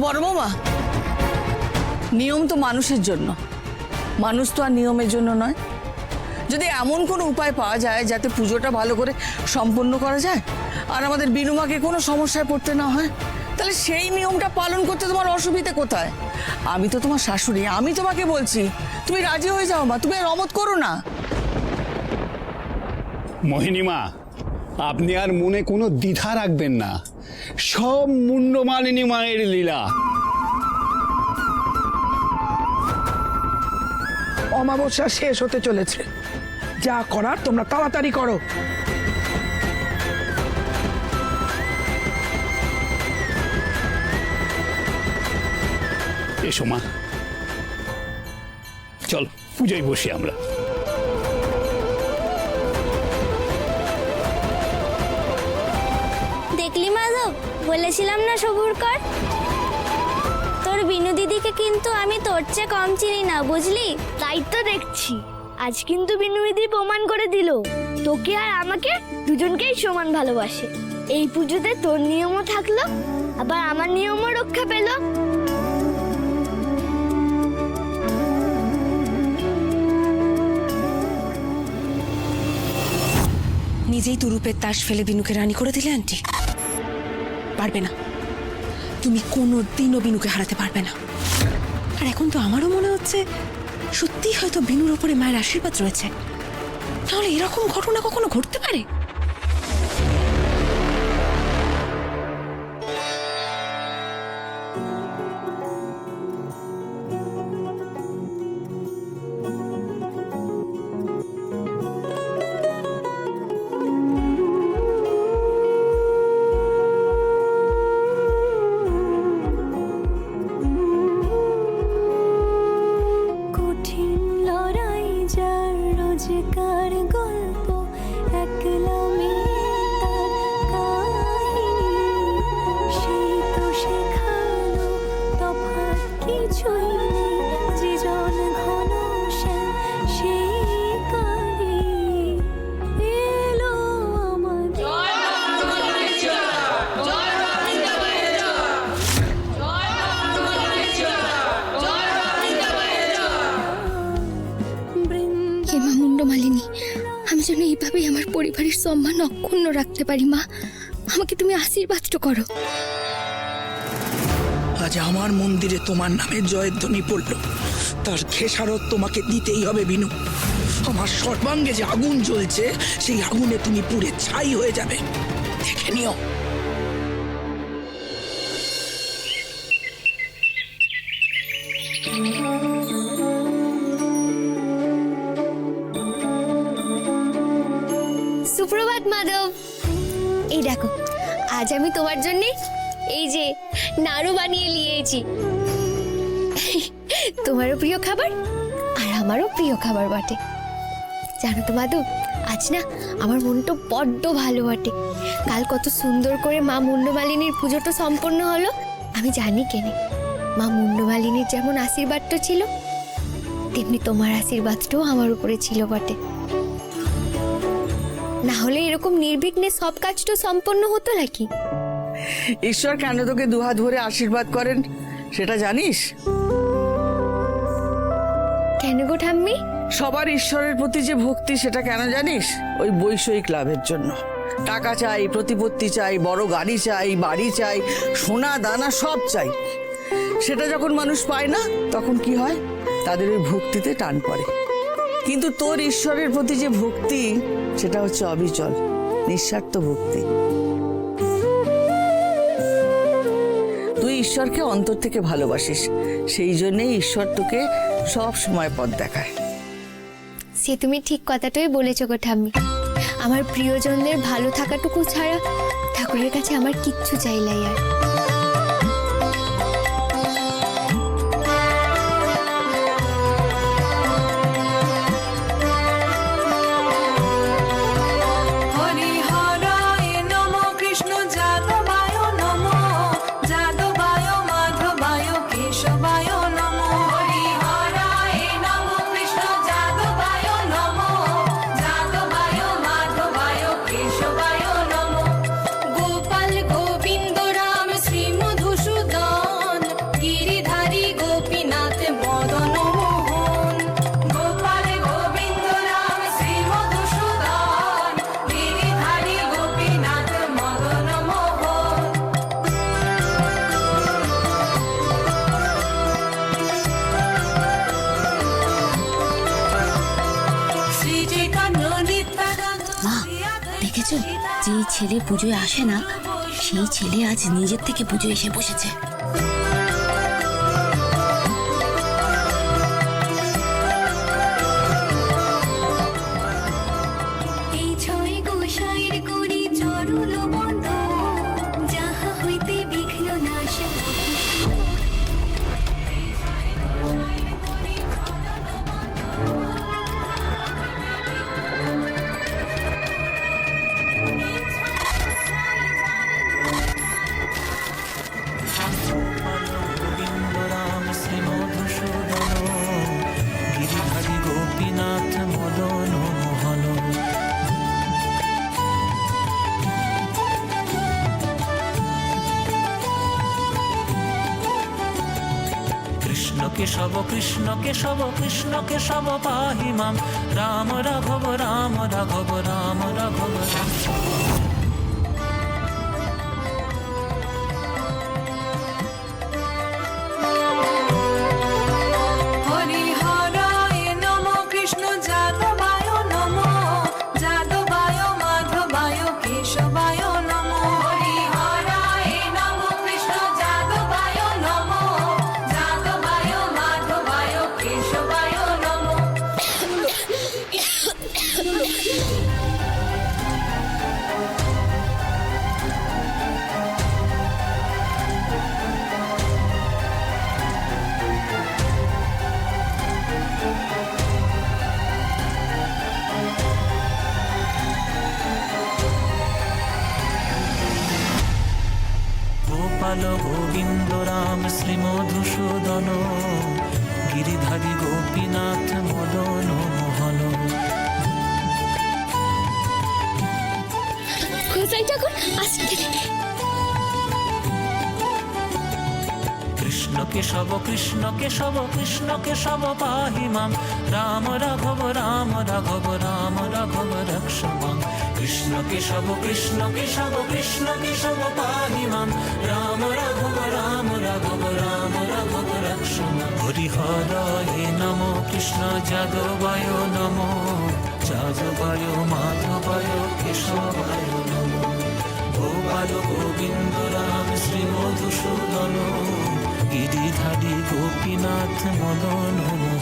বড় বৌমা, নিয়ম তো মানুষের জন্য, মানুষ তো আর নিয়মের জন্য নয়। যদি এমন কোনো উপায় পাওয়া যায় যাতে পুজোটা ভালো করে সম্পন্ন করা যায় আর আমাদের বিনুমাকে কোনো সমস্যায় পড়তে না হয়, তাহলে সেই নিয়মটা পালন করতে তোমার অসুবিধে কোথায়? আমি তো তোমার শাশুড়ি, আমি তোমাকে বলছি তুমি রাজি হয়ে যাও মা, তুমি আর অমত করো না। মোহিনীমা, আপনি আর মনে কোনো দ্বিধা রাখবেন না, সব মুন্ডমালিনী মায়ের লীলা। অমাবস্যা শেষ হতে চলেছে, যা করার তোমরা তাড়াতাড়ি করো। এসো মা, চল পুজোয় বসি আমরা। দেখলি মাধব, বলেছিলাম না সবুর কর। তোর বিনু দিদিকে কিন্তু আমি তোর চেয়ে কম চিনি না, বুঝলি? তাই তো দেখছি, আজ কিন্তু বিনু দিদি প্রমাণ করে দিল তোকে আর আমাকে দুজনকেই সমান ভালোবাসে। এই পুজোতে তোর নিয়মও থাকলো, আবার আমার নিয়মও রক্ষা পেল। নিজেই তুরুপের তাস ফেলে বিনুকে রানী করে দিলে আন্টি। পারবে না, তুমি কোনোদিনও বিনুকে হারাতে পারবে না। আর এখন তো আমারও মনে হচ্ছে সত্যিই হয়তো বিনুর ওপরে মায়ের আশীর্বাদ রয়েছে, তাহলে এরকম ঘটনা কখনো ঘটতে পারে? রোজকার গল্প একলা মেয়ে তার কাহিনী, সেই তো শেখালো তফাৎ কিছুই নেই, জীবন ঘন শ্যাম সেই কালে এলো আমার। হেমা মুন্ডমালিনী, আমি যেন এইভাবেই আমার পরিবারের সম্মান অক্ষুণ্ণ রাখতে পারি। মা, আমাকে তুমি আশীর্বাদটা করো। আজ আমার মন্দিরে তোমার নামে জয়ধ্বনি পড়ল, তার খেসারত তোমাকে দিতেই হবে বিনু। আমার সর্বাঙ্গে যে আগুন জ্বলছে, সেই আগুনে তুমি পুড়ে ছাই হয়ে যাবে, দেখে নিও। সুপ্রভাত মাধব। এই দেখো, আজ আমি তোমার জন্য এই যে নাড়ু বানিয়ে নিয়েছি। তোমারও প্রিয় খাবার আর আমারও প্রিয় খাবার বটে। জানো তো মাধব, আজ না আমার মনটা বড্ড ভালো বটে। কাল কত সুন্দর করে মা মুন্ডমালিনীর পুজোটা সম্পন্ন হলো। আমি জানি কেনে, মা মুন্ডমালিনীর যেমন আশীর্বাদটা ছিল, তেমনি তোমার আশীর্বাদটাও আমার উপরে ছিল বটে। না হলে এরকম নির্বিঘ্নে সব কাজ তো সম্পন্ন হতো নাকি? ঈশ্বর কেন তোকে দুহাত ভরে আশীর্বাদ করেন সেটা জানিস? কেন গো ঠাম্মি? সবার ঈশ্বরের প্রতি যে ভক্তি সেটা কেন জানিস? ওই বৈষয়িক লাভের জন্য। টাকা চাই, প্রতিপত্তি চাই, বড় গাড়ি চাই, বাড়ি চাই, সোনা দানা সব চাই। সেটা যখন মানুষ পায় না, তখন কি হয়? তাদের ওই ভক্তিতে টান পড়ে। কিন্তু তোর ঈশ্বরের প্রতি যে ভক্তি, সেটা হচ্ছে অবিচল, নিঃস্বার্থ ভক্তি। তুই ঈশ্বরকে অন্তর থেকে ভালোবাসিস, সেই জন্যই ঈশ্বর তোকে সব সময় পথ দেখায়। সে তুমি ঠিক কথাটাই বলেছো গো ঠাম্মি। আমার প্রিয়জনদের ভালো থাকাটুকু ছাড়া ঠাকুরের কাছে আমার কিচ্ছু চাইলাই আর। গোপাল গোবিন্দ রাম শ্রী দেখেছো, যেই ছেলে পুজোয় আসে না সেই ছেলে আজ নিজের থেকে পুজো এসে বসেছে। গোপীনাথ মদন মোহন কৃষ্ণ কেশব কৃষ্ণ কেশব কৃষ্ণ কেশব পাহি মাম রাম রাঘব রাম রাঘব রাম রাঘব রাম। গোপাল গোবিন্দ রাম শ্রী মধুসূদন গিরিধারী গোপীনাথ মদন মোহন। কোথায় ঠাকুর আসতে কৃষ্ণ কেশব কৃষ্ণ কেশব কৃষ্ণ কেশব পাহি মাম রাম রাঘব রাম রাঘব রাম রাঘব রক্ষ মাম। কৃষ্ণ কেশব কৃষ্ণ কেশব কৃষ্ণ কেশব পাহি মাম রাম রাঘব রাম রাঘব রাম রাঘব রক্ষ মাম। হরিহরায় নমো কৃষ্ণ যাদবায় নমো যাদবায় মাধবায় কেশবায় নমো। গোপাল গোবিন্দ রাম শ্রী মধুসূদন গিরিধারী গোপীনাথ মদন মোহন।